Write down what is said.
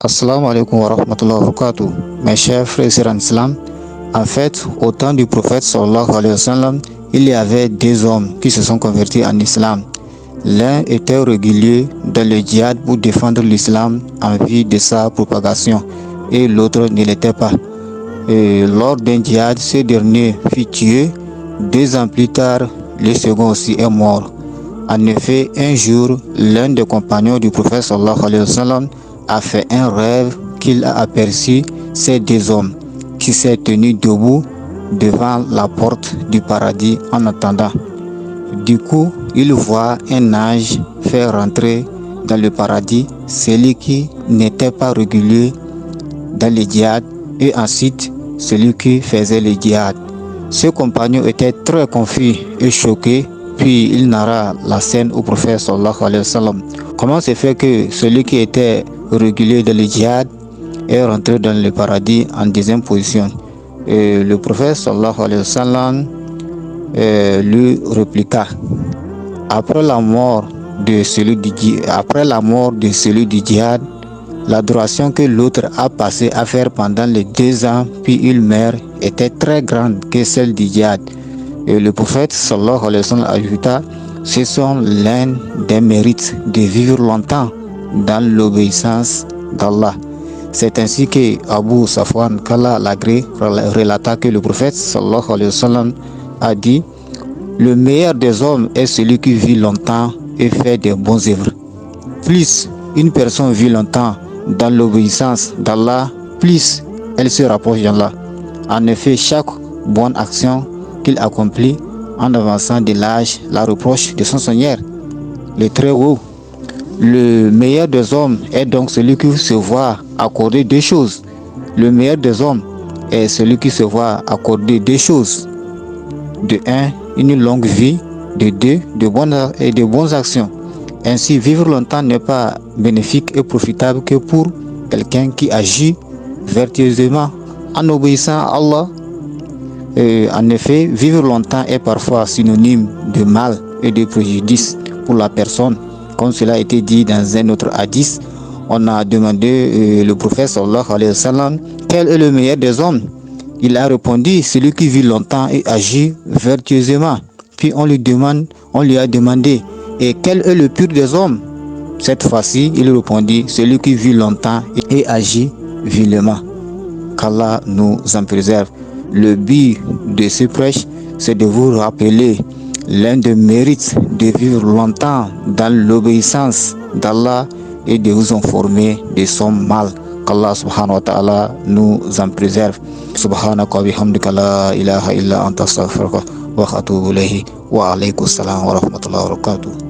Assalamu alaikum wa rahmatullahi wa barakatuh. Mes chers frères et sœurs en islam, en fait, au temps du prophète sallallahu alayhi wa sallam, il y avait deux hommes qui se sont convertis en islam. L'un était régulier dans le djihad pour défendre l'islam en vue de sa propagation et l'autre ne l'était pas. Et lors d'un djihad, ce dernier fut tué. 2 ans plus tard, le second aussi est mort. En effet, un jour, l'un des compagnons du prophète sallallahu alayhi wa sallam a fait un rêve qu'il a aperçu ces deux hommes qui s'est tenu debout devant la porte du paradis en attendant. Du coup, il voit un ange faire rentrer dans le paradis celui qui n'était pas régulier dans le djihad et ensuite celui qui faisait le djihad. Ce compagnon était très confus et choqué, puis il narra la scène au prophète sallallahu alayhi wa sallam. Comment se fait que celui qui était régulier dans le djihad est rentré dans le paradis en deuxième position? Et le prophète sallallahu alayhi wa sallam lui répliqua: après la mort de celui du djihad, l'adoration que l'autre a passé à faire pendant les 2 ans puis il meurt était très grande que celle du djihad. Et le prophète sallallahu alayhi wa sallam ajouta: ce sont l'un des mérites de vivre longtemps dans l'obéissance d'Allah. C'est ainsi que Abu Safwan qu'Allah l'agrée relata que le prophète sallallahu alayhi wa sallam a dit: le meilleur des hommes est celui qui vit longtemps et fait des bonnes œuvres. Plus une personne vit longtemps dans l'obéissance d'Allah, plus elle se rapproche d'Allah. En effet, chaque bonne action qu'il accomplit en avançant de l'âge la reproche de son Seigneur, le Très-Haut. Le meilleur des hommes est donc celui qui se voit accorder 2 choses. Le meilleur des hommes est celui qui se voit accorder 2 choses. De 1, une longue vie. De 2, de bonnes actions. Ainsi, vivre longtemps n'est pas bénéfique et profitable que pour quelqu'un qui agit vertueusement en obéissant à Allah. En effet, vivre longtemps est parfois synonyme de mal et de préjudice pour la personne. Comme cela a été dit dans un autre hadith, on a demandé le prophète sallallahu alayhi wa sallam quel est le meilleur des hommes. Il a répondu: celui qui vit longtemps et agit vertueusement. Puis on lui a demandé: et quel est le pire des hommes? Cette fois-ci, il répondit: celui qui vit longtemps et agit vilement. Qu'Allah nous en préserve. Le but de ce prêche, c'est de vous rappeler l'un des mérites de vivre longtemps dans l'obéissance d'Allah et de vous informer de son mal. Qu'Allah subhanahu wa ta'ala nous en préserve. Subhanaka wa bihamdika la ilaha illa anta astaghfiruka wa atubu ilayhi wa alaykum assalam wa rahmatullahi wa barakatuh.